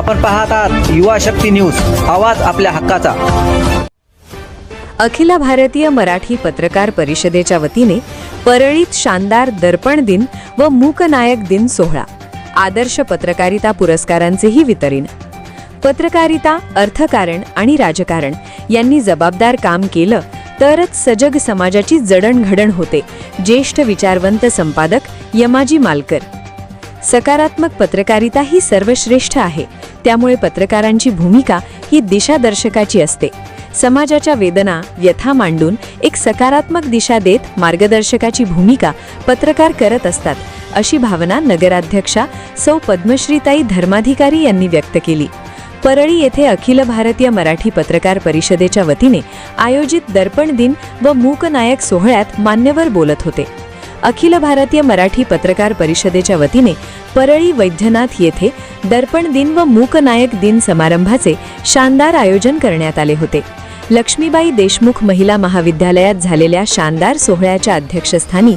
आपण पाहत आहात युवा शक्ती न्यूज, आवाज आपल्या हक्काचा। अखिल भारतीय मराठी पत्रकार परिषदेच्या वतीने परळीत शानदार दर्पण दिन व मूकनायक दिन सोहळा, आदर्श पत्रकारिता पुरस्कारांचेही वितरण। पत्रकारिता, अर्थकारण आणि राजकारण यांनी जबाबदार काम केलं तरच सजग समाजाची जडणघडण होते। ज्येष्ठ विचारवंत संपादक यमाजी मालकर। सकारात्मक पत्रकारिता ही सर्वश्रेष्ठ आहे, त्यामुळे पत्रकारांची भूमिका ही दिशादर्शकाची असते। समाजाच्या वेदना, व्यथा मांडून एक सकारात्मक दिशा देत मार्गदर्शकाची भूमिका पत्रकार करत असतात, अशी भावना नगराध्यक्षा सौ पद्मश्रीताई धर्माधिकारी यांनी व्यक्त केली। परळी येथे अखिल भारतीय मराठी पत्रकार परिषदेच्या वतीने आयोजित दर्पण दिन व मूकनायक सोहळ्यात मान्यवर बोलत होते। अखिल भारतीय मराठी पत्रकार परिषदेच्या वतीने परळी वैद्यनाथ येथे दर्पण दिन व मूकनायक दिन समारंभाचे शानदार आयोजन करण्यात आले होते। लक्ष्मीबाई देशमुख महिला महाविद्यालयात झालेल्या शानदार सोहळ्याच्या अध्यक्षस्थानी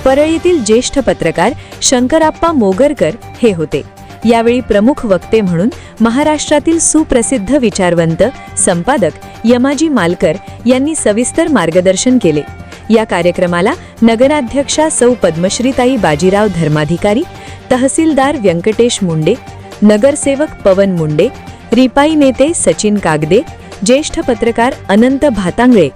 परळीतील ज्येष्ठ पत्रकार शंकराप्पा मोगरकर हे होते। यावेळी प्रमुख वक्ते म्हणून महाराष्ट्रातील सुप्रसिद्ध विचारवंत संपादक यमाजी मालकर यांनी सविस्तर मार्गदर्शन केले। या कार्यक्रमाला नगराध्यक्षा सौ पद्मश्रीताई बाजीराव धर्माधिकारी, तहसीलदार व्यंकटेश मुंडे, नगरसेवक पवन मुंडे, रिपाई नेते सचिन कागदे, ज्येष्ठ पत्रकार अनंत भातांगळे,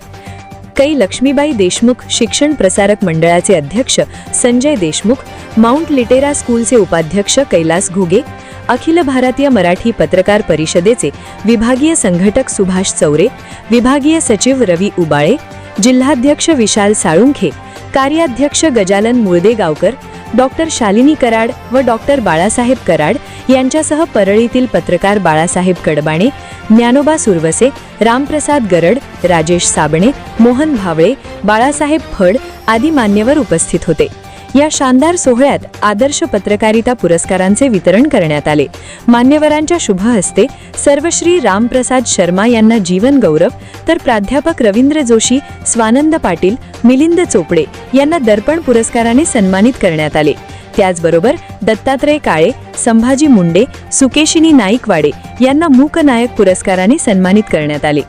कै लक्ष्मीबाई देशमुख शिक्षण प्रसारक मंडळाचे अध्यक्ष संजय देशमुख, माउंट लिटेरा स्कूलचे उपाध्यक्ष कैलास घुगे, अखिल भारतीय मराठी पत्रकार परिषदेचे विभागीय संघटक सुभाष चौरे, विभागीय सचिव रवी उबाळे, जिल्हाध्यक्ष विशाल साळुंखे, कार्याध्यक्ष गजानन मुळदेगावकर, डॉक्टर शालिनी कराड व डॉक्टर बाळासाहेब कराड यांच्यासह परळीतील पत्रकार बाळासाहेब कडबाणे, ज्ञानोबा सुरवसे, रामप्रसाद गरड, राजेश साबणे, मोहन भावळे, बाळासाहेब फड आदी मान्यवर उपस्थित होते। या शानदार सोहळ्यात आदर्श पत्रकारिता पुरस्कारांचे वितरण करण्यात आले। मान्यवरांच्या शुभ हस्ते सर्वश्री रामप्रसाद शर्मा यांना जीवन गौरव, तर प्राध्यापक रवींद्र जोशी, स्वानंद पाटील, मिलिंद चोपडे यांना दर्पण पुरस्काराने सन्मानित करण्यात आले। त्याचबरोबर दत्तात्रय काळे, संभाजी मुंडे, सुकेशिनी नाईकवाडे यांना मूकनायक पुरस्काराने सन्मानित करण्यात आले।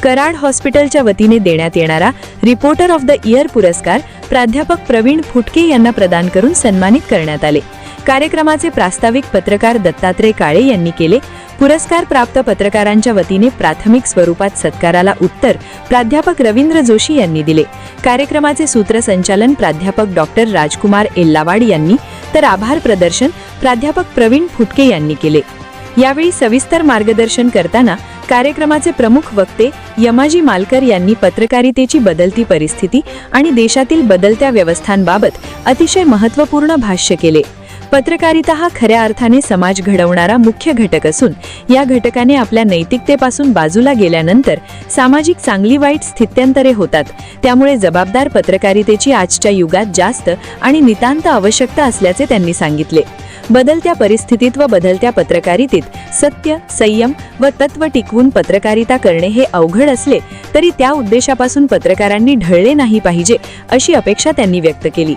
कराड हॉस्पिटलच्या वतीने देण्यात येणारा रिपोर्टर ऑफ द इयर पुरस्कार प्राध्यापक प्रवीण फुटके यांना प्रदान करून सन्मानित करण्यात आले। कार्यक्रमाचे प्रास्ताविक पत्रकार दत्तात्रय काळे यांनी केले। पुरस्कार प्राप्त पत्रकारांच्या वतीने प्राथमिक स्वरूपात सत्काराला उत्तर प्राध्यापक रवींद्र जोशी यांनी दिले। कार्यक्रमाचे सूत्रसंचालन प्राध्यापक डॉक्टर राजकुमार एल्लावाड यांनी, तर आभार प्रदर्शन प्राध्यापक प्रवीण फुटके यांनी केले। यावेळी सविस्तर मार्गदर्शन करताना कार्यक्रमाचे प्रमुख वक्ते यमाजी मालकर यांनी पत्रकारितेची बदलती परिस्थिती आणि देशातील बदलत्या व्यवस्थांबाबत अतिशय महत्त्वपूर्ण भाष्य केले। पत्रकारिता हा खऱ्या अर्थाने समाज घडवणारा मुख्य घटक असून या घटकाने आपल्या नैतिकतेपासून बाजूला गेल्यानंतर सामाजिक चांगली वाईट स्थित्यंतरे होतात। त्यामुळे जबाबदार पत्रकारितेची आजच्या युगात जास्त आणि नितांत आवश्यकता असल्याचे त्यांनी सांगितले। बदलत्या परिस्थितीत व बदलत्या पत्रकारितेत सत्य, संयम व तत्व टिकवून पत्रकारिता करणे हे अवघड असले तरी त्या उद्देशापासून पत्रकारांनी ढळले नाही पाहिजे, अशी अपेक्षा त्यांनी व्यक्त केली।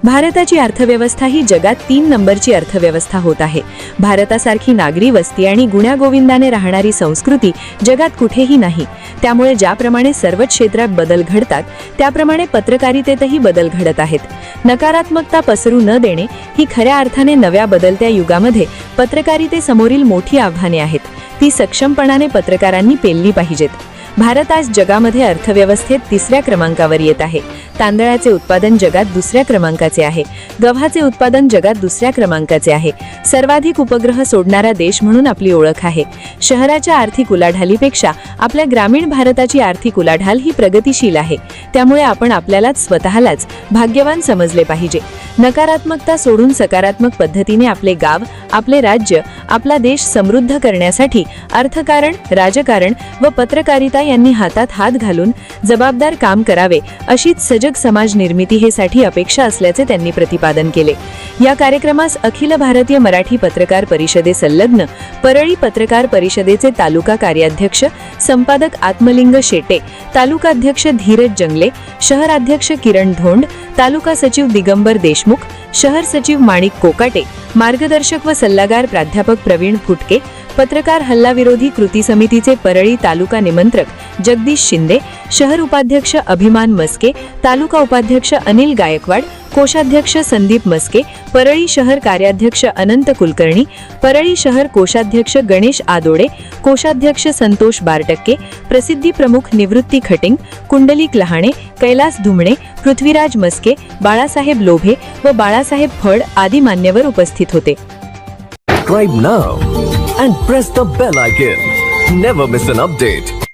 भारताची अर्थव्यवस्था ही जगात 3 नंबरची अर्थव्यवस्था होत आहे। भारतासारखी नागरी वस्ती आणि गुण्यागोविंदाने राहणारी संस्कृती जगात कुठेही नाही। त्यामुळे ज्याप्रमाणे सर्वच क्षेत्रात बदल घडतात, त्याप्रमाणे पत्रकारितेतही बदल घडत आहेत। नकारात्मकता पसरू न देणे ही खऱ्या अर्थाने नव्या बदलत्या युगामध्ये पत्रकारितेसमोरील मोठी आव्हाने आहेत। ती सक्षमपणाने पत्रकारांनी पेलली पाहिजेत। भारत आज जगामध्ये अर्थव्यवस्थेत 3ऱ्या क्रमांकावर येत आहे। तांदळाचे उत्पादन जगात 2ऱ्या क्रमांकाचे आहे। गव्हाचे उत्पादन जगात 2ऱ्या क्रमांकाचे आहे। सर्वाधिक उपग्रह सोडणारा देश म्हणून आपली ओळख आहे। शहराच्या आर्थिक उलाढालीपेक्षा आपल्या ग्रामीण भारताची आर्थिक उलाढाल ही प्रगतिशील आहे। त्यामुळे आपण आपल्यालाच स्वतःलाच भाग्यवान समजले पाहिजे। नकारात्मकता सोडून सकारात्मक पद्धतीने आपले गाव, आपले राज्य, आपला देश समृद्ध करण्यासाठी अर्थकारण, राजकारण व पत्रकारिता यांनी हातात हात घालून जबाबदार काम करावे, अशीच सजग समाज निर्मिती हे साठी अपेक्षा असल्याचे त्यांनी प्रतिपादन केले। या कार्यक्रमास अखिल भारतीय मराठी पत्रकार परिषदे संलग्न परळी पत्रकार परिषदेचे तालुका कार्याध्यक्ष संपादक आत्मलिंग शेटे, तालुकाध्यक्ष धीरज जंगले, शहराध्यक्ष किरण धोंड, तालुका सचिव दिगंबर देशमुख, शहर सचिव माणिक कोकाटे, मार्गदर्शक व सल्लागार प्राध्यापक प्रवीण फुटके, पत्रकार हल्ला विरोधी कृती समितीचे परळी तालुका निमंत्रक जगदीश शिंदे, शहर उपाध्यक्ष अभिमान मस्के, तालुका उपाध्यक्ष अनिल गायकवाड, कोषाध्यक्ष संदीप मस्के, परळी शहर कार्याध्यक्ष अनंत कुलकर्णी, परळी शहर कोषाध्यक्ष गणेश आदोडे, कोषाध्यक्ष संतोष बारटक्के, प्रसिद्धी प्रमुख निवृत्ती खटिंग, कुंडलिक लहाणे, कैलास धुमणे, पृथ्वीराज मस्के, बाळासाहेब लोभे व बाळासाहेब फड आदी मान्यवर उपस्थित होते. Subscribe now and press the bell icon. Never miss an update.